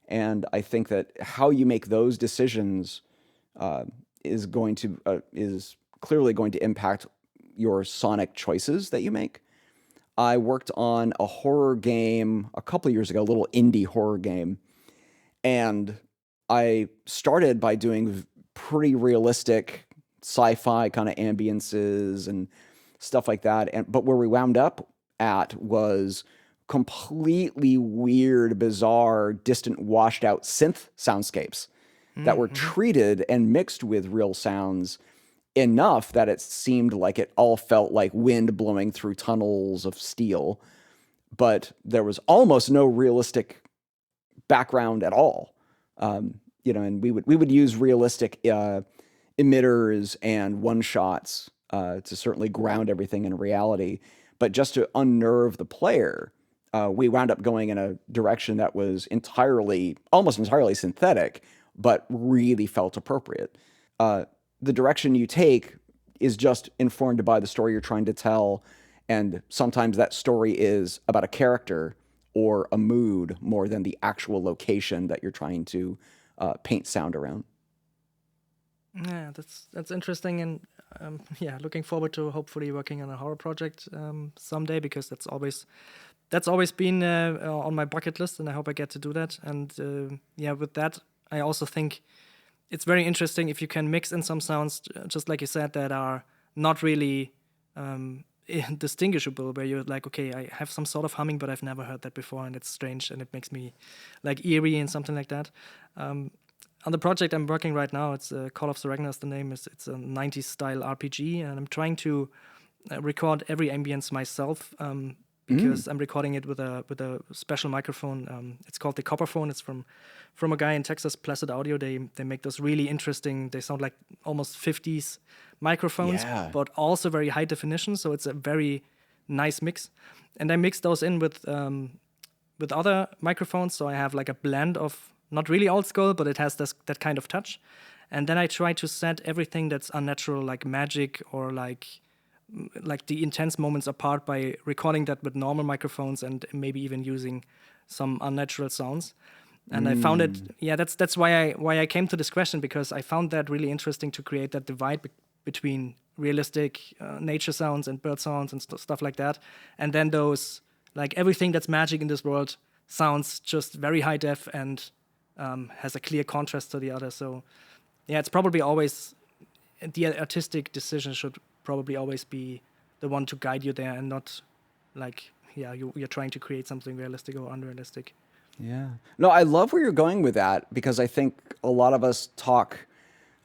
And I think that how you make those decisions is clearly going to impact your sonic choices that you make. I worked on a horror game a couple of years ago, a little indie horror game, and I started by doing pretty realistic sci-fi kind of ambiances and stuff like that. But where we wound up at was completely weird, bizarre, distant, washed out synth soundscapes that were Mm-hmm. treated and mixed with real sounds enough that it seemed like it all felt like wind blowing through tunnels of steel. But there was almost no realistic background at all. And we would use realistic emitters and one shots to certainly ground everything in reality. But just to unnerve the player, we wound up going in a direction that was almost entirely synthetic, but really felt appropriate. The direction you take is just informed by the story you're trying to tell, and sometimes that story is about a character or a mood more than the actual location that you're trying to paint sound around. Yeah, that's interesting, and yeah, looking forward to hopefully working on a horror project someday because that's always been on my bucket list, and I hope I get to do that. And yeah, with that, I also think it's very interesting if you can mix in some sounds, just like you said, that are not really distinguishable, where you're like, okay, I have some sort of humming, but I've never heard that before, and it's strange, and it makes me like eerie and something like that. On the project I'm working right now, it's Call of the Ragnar's the name. It's a 90s style RPG, and I'm trying to record every ambience myself Mm. because I'm recording it with a special microphone. It's called the Copperphone. It's from a guy in Texas, Placid Audio. They make those really interesting. They sound like almost 50s microphones, Yeah. but also very high definition. So it's a very nice mix. And I mix those in with other microphones. So I have like a blend of not really old school, but it has that kind of touch. And then I try to set everything that's unnatural, like magic or like the intense moments apart by recording that with normal microphones and maybe even using some unnatural sounds. And I found it, yeah, that's why I came to this question, because I found that really interesting to create that divide between realistic nature sounds and bird sounds and stuff like that, and then those, like, everything that's magic in this world sounds just very high def and has a clear contrast to the other. So yeah, it's probably always the artistic decision should probably always be the one to guide you there, and not like, yeah, you're trying to create something realistic or unrealistic. Yeah. No, I love where you're going with that, because I think a lot of us talk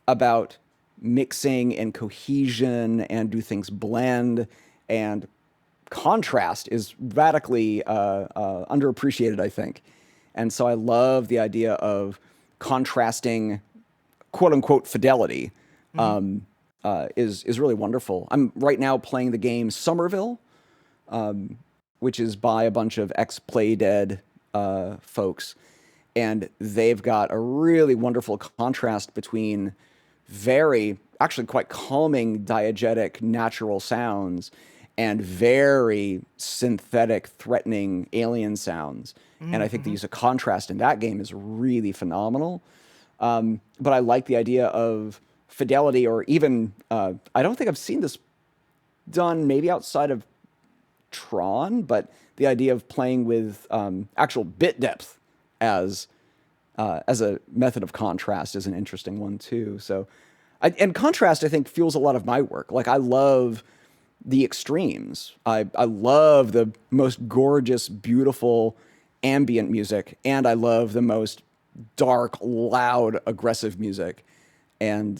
about mixing and cohesion and do things blend, and contrast is radically underappreciated, I think. And so I love the idea of contrasting, quote unquote, fidelity, is really wonderful. I'm right now playing the game Somerville, which is by a bunch of ex-Play Dead folks, and they've got a really wonderful contrast between very, actually quite calming, diegetic, natural sounds and very synthetic, threatening alien sounds. And I think the use of contrast in that game is really phenomenal. But I like the idea of fidelity, or even, I don't think I've seen this done maybe outside of Tron, but the idea of playing with actual bit depth as a method of contrast is an interesting one too. So, and contrast, I think, fuels a lot of my work. Like, I love the extremes. I love the most gorgeous, beautiful ambient music, and I love the most dark, loud, aggressive music. And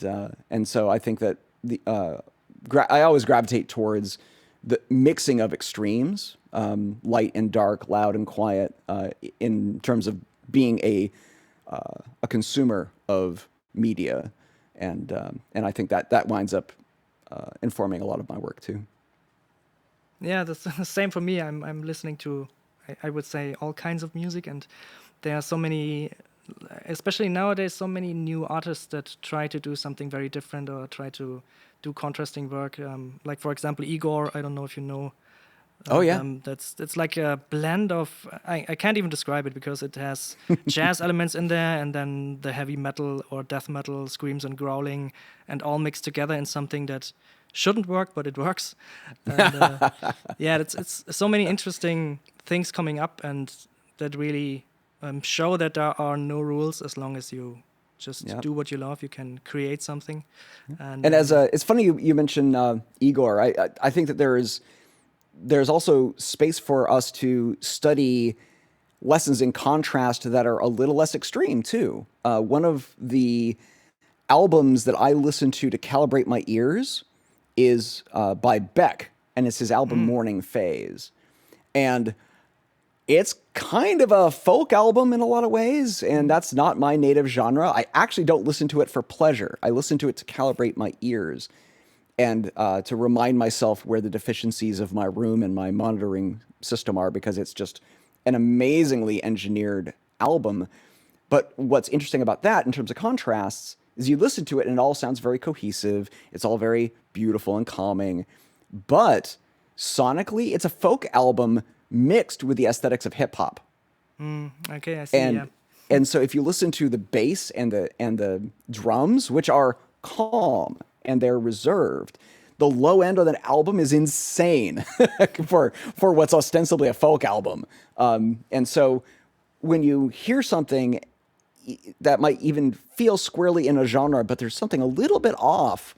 so I think that I always gravitate towards the mixing of extremes, light and dark, loud and quiet, in terms of being a consumer of media, and I think that winds up informing a lot of my work too. Yeah, that's the same for me. I'm listening to, I would say, all kinds of music, and there are so many, especially nowadays, so many new artists that try to do something very different or try to do contrasting work. Like, for example, Igor. I don't know if you know. Oh yeah, That's like a blend of, I can't even describe it, because it has jazz elements in there, and then the heavy metal or death metal screams and growling, and all mixed together in something that shouldn't work, but it works. And yeah, it's so many interesting things coming up, and that really show that there are no rules. As long as you just Yep. do what you love, you can create something. And And it's funny you mentioned Igor. I think that there's also space for us to study lessons in contrast that are a little less extreme too. One of the albums that I listen to calibrate my ears is by Beck, and it's his album Morning Phase. And it's kind of a folk album in a lot of ways, and that's not my native genre. I actually don't listen to it for pleasure. I listen to it to calibrate my ears, and to remind myself where the deficiencies of my room and my monitoring system are, because it's just an amazingly engineered album. But what's interesting about that in terms of contrasts is you listen to it and it all sounds very cohesive. It's all very beautiful and calming. But sonically, it's a folk album mixed with the aesthetics of hip hop. okay, I see. Yeah. And so if you listen to the bass and the drums, which are calm and they're reserved, the low end of that album is insane for what's ostensibly a folk album. And so when you hear something that might even feel squarely in a genre, but there's something a little bit off,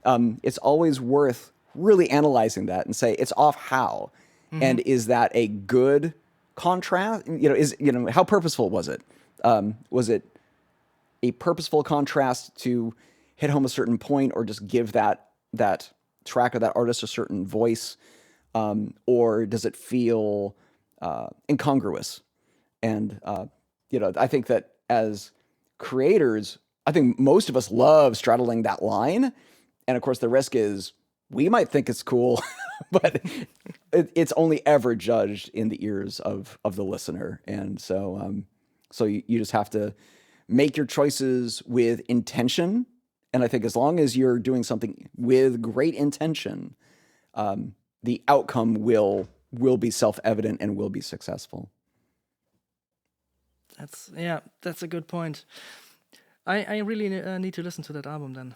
it's always worth really analyzing that and say, it's off how? And is that a good contrast? How purposeful was it? Was it a purposeful contrast to hit home a certain point, or just give that track or that artist a certain voice? Or does it feel incongruous? And, I think that as creators, I think most of us love straddling that line. And of course, the risk is we might think it's cool, but it's only ever judged in the ears of the listener. And so you just have to make your choices with intention. And I think as long as you're doing something with great intention, the outcome will be self-evident and will be successful. That's a good point. I really need to listen to that album then,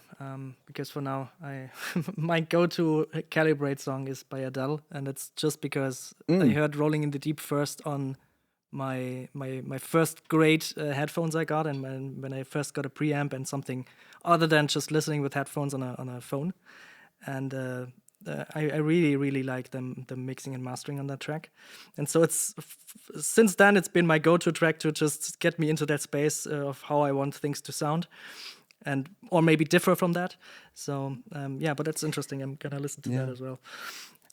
because for now, my go-to Calibrate song is by Adele, and it's just because I heard Rolling in the Deep first on my first grade headphones I got, and when I first got a preamp and something other than just listening with headphones on a phone, and I really like the mixing and mastering on that track, and so since then it's been my go-to track to just get me into that space of how I want things to sound, and or maybe differ from that. So but that's interesting. I'm gonna listen to that as well.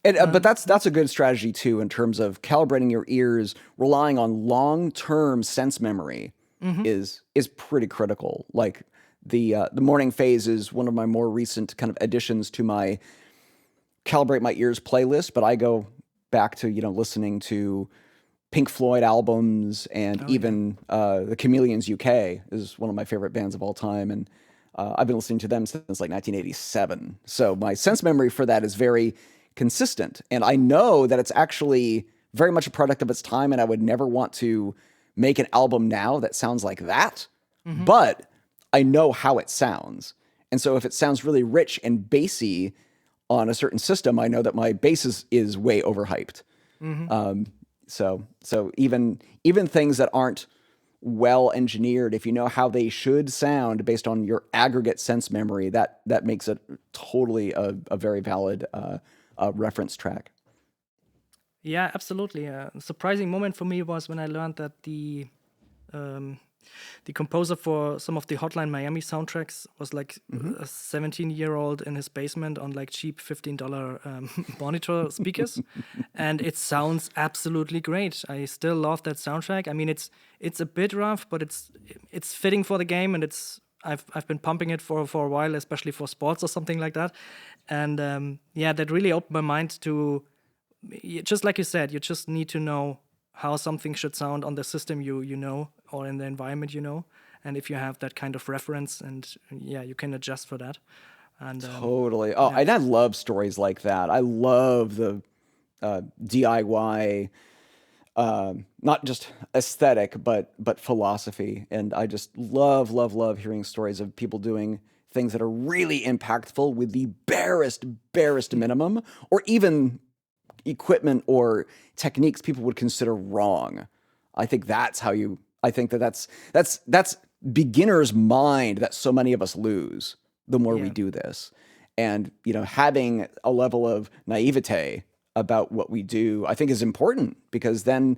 And, but that's a good strategy too, in terms of calibrating your ears. Relying on long-term sense memory is pretty critical. Like the morning phase is one of my more recent kind of additions to my Calibrate My Ears playlist, but I go back to, listening to Pink Floyd albums, and even the Chameleons UK is one of my favorite bands of all time. And I've been listening to them since like 1987. So my sense memory for that is very consistent. And I know that it's actually very much a product of its time, and I would never want to make an album now that sounds like that. But I know how it sounds. And so if it sounds really rich and bassy on a certain system, I know that my bass is way overhyped. So even things that aren't well engineered, if you know how they should sound based on your aggregate sense memory, that makes it totally a very valid reference track. Yeah, absolutely. A surprising moment for me was when I learned that the composer for some of the Hotline Miami soundtracks was like a 17-year-old in his basement on like cheap $15 monitor speakers, and it sounds absolutely great. I still love that soundtrack. I mean, it's a bit rough, but it's fitting for the game, and I've been pumping it for a while, especially for sports or something like that, and that really opened my mind to, just like you said, you just need to know how something should sound on the system you know, or in the environment you know, and if you have that kind of reference, and you can adjust for that. And Totally. And I love stories like that. I love the DIY, not just aesthetic, but philosophy. And I just love hearing stories of people doing things that are really impactful with the barest minimum, or even equipment or techniques people would consider wrong. I think that's beginner's mind that so many of us lose the more we do this. And, having a level of naivete about what we do, I think, is important, because then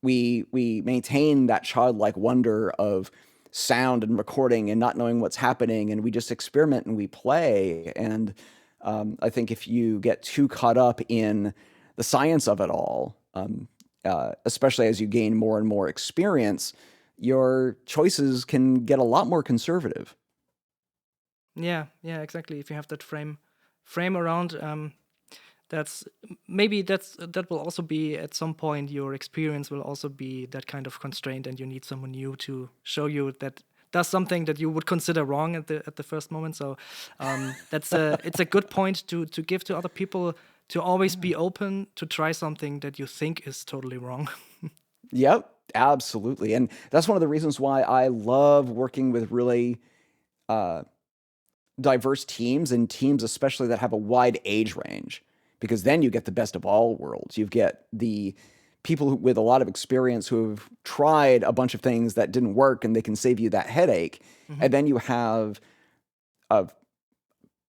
we maintain that childlike wonder of sound and recording and not knowing what's happening, and we just experiment and we play. And I think if you get too caught up in the science of it all, especially as you gain more and more experience, your choices can get a lot more conservative. Yeah, exactly. If you have that frame around, that will also be, at some point, your experience will also be that kind of constraint, and you need someone new to show you that does something that you would consider wrong at the first moment. So it's a good point to give to other people, to always be open to try something that you think is totally wrong. Yep, absolutely. And that's one of the reasons why I love working with really diverse teams, and teams especially that have a wide age range, because then you get the best of all worlds. You get the people with a lot of experience who have tried a bunch of things that didn't work, and they can save you that headache. And then you have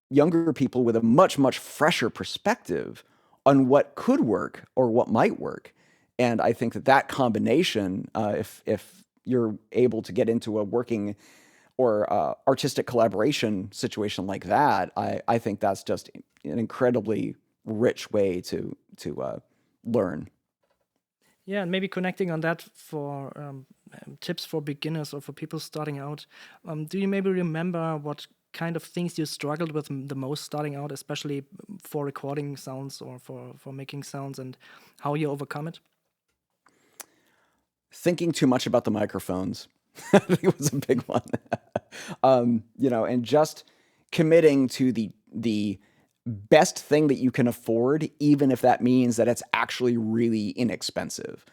younger people with a much fresher perspective on what could work or what might work. And I think that combination, if you're able to get into a working or artistic collaboration situation like that, I think that's just an incredibly rich way to learn. Yeah, and maybe connecting on that for tips for beginners or for people starting out. Do you maybe remember what kind of things you struggled with the most starting out, especially for recording sounds or for making sounds, and how you overcome it? Thinking too much about the microphones, I think it was a big one. And just committing to the best thing that you can afford, even if that means that it's actually really inexpensive.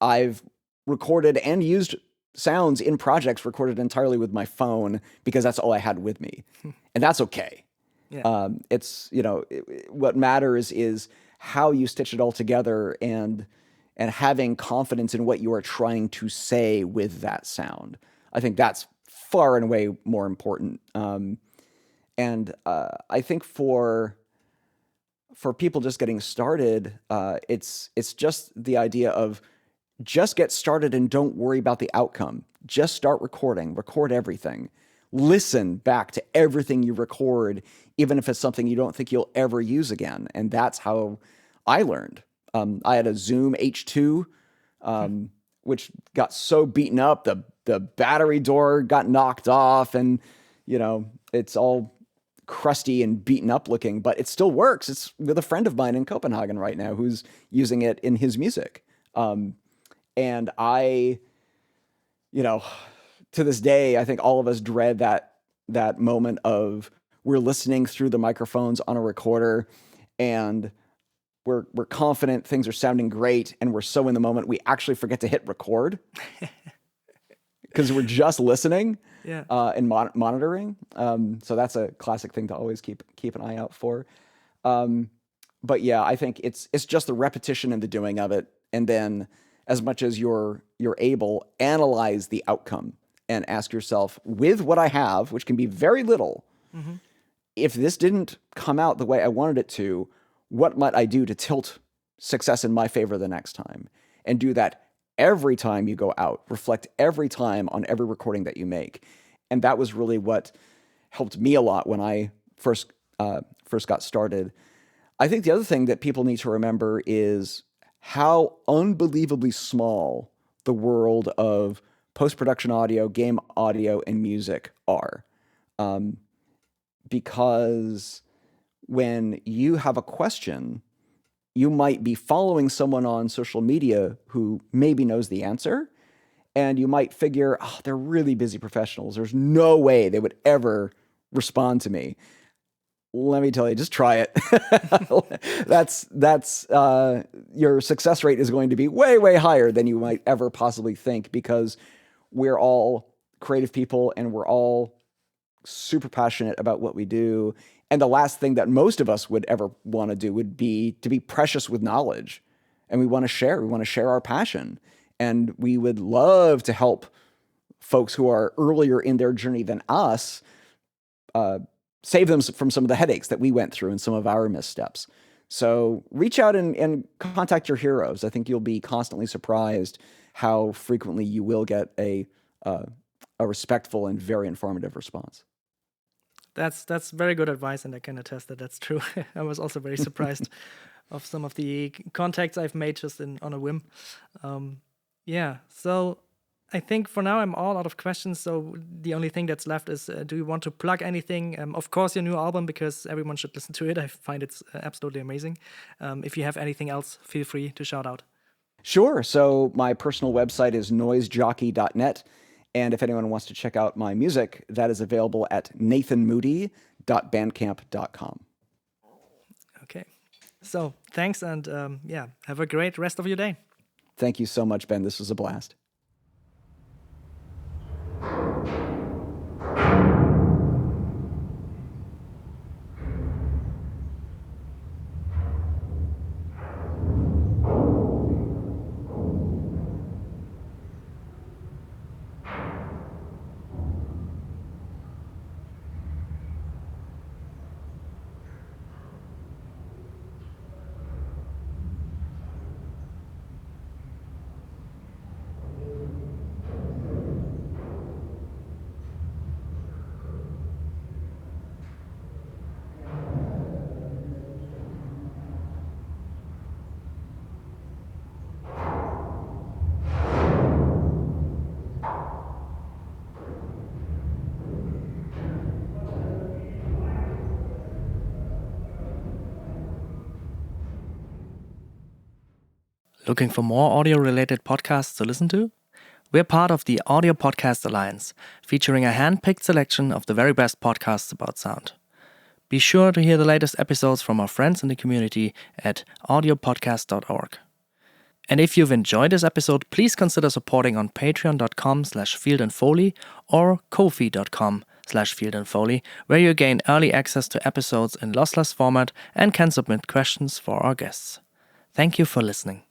I've recorded and used sounds in projects recorded entirely with my phone because that's all I had with me, and that's okay. Yeah. What matters is how you stitch it all together and having confidence in what you are trying to say with that sound. I think that's far and away more important. I think for people just getting started, it's just the idea of just get started and don't worry about the outcome. Just start recording, record everything. Listen back to everything you record, even if it's something you don't think you'll ever use again. And that's how I learned. I had a Zoom H2, which got so beaten up, the battery door got knocked off, and it's all crusty and beaten up looking, but it still works. It's with a friend of mine in Copenhagen right now who's using it in his music. And I, to this day, I think all of us dread that moment of we're listening through the microphones on a recorder, and we're confident things are sounding great, and we're so in the moment we actually forget to hit record because we're just listening. Yeah. And monitoring. So that's a classic thing to always keep an eye out for. But yeah, I think it's just the repetition and the doing of it, and then as much as you're able, analyze the outcome and ask yourself, with what I have, which can be very little, if this didn't come out the way I wanted it to, what might I do to tilt success in my favor the next time? And do that every time you go out. Reflect every time on every recording that you make. And that was really what helped me a lot when I first got started. I think the other thing that people need to remember is how unbelievably small the world of post-production audio, game audio, and music are. Because when you have a question, you might be following someone on social media who maybe knows the answer, and you might figure, oh, they're really busy professionals. There's no way they would ever respond to me. Let me tell you, just try it. That's your success rate is going to be way, way higher than you might ever possibly think, because we're all creative people and we're all super passionate about what we do. And the last thing that most of us would ever want to do would be to be precious with knowledge. And we want to share our passion. And we would love to help folks who are earlier in their journey than us, save them from some of the headaches that we went through and some of our missteps. So reach out and contact your heroes. I think you'll be constantly surprised how frequently you will get a respectful and very informative response. That's very good advice, and I can attest that that's true. I was also very surprised of some of the contacts I've made just on a whim. Yeah, so I think for now I'm all out of questions. So the only thing that's left is, do you want to plug anything? Of course, your new album, because everyone should listen to it. I find it's absolutely amazing. If you have anything else, feel free to shout out. Sure. So my personal website is noisejockey.net. And if anyone wants to check out my music, that is available at nathanmoody.bandcamp.com. Okay. So thanks, and have a great rest of your day. Thank you so much, Ben. This was a blast. Looking for more audio-related podcasts to listen to? We're part of the Audio Podcast Alliance, featuring a hand-picked selection of the very best podcasts about sound. Be sure to hear the latest episodes from our friends in the community at audiopodcast.org. And if you've enjoyed this episode, please consider supporting on patreon.com/fieldandfoley or ko-fi.com/fieldandfoley, where you gain early access to episodes in lossless format and can submit questions for our guests. Thank you for listening.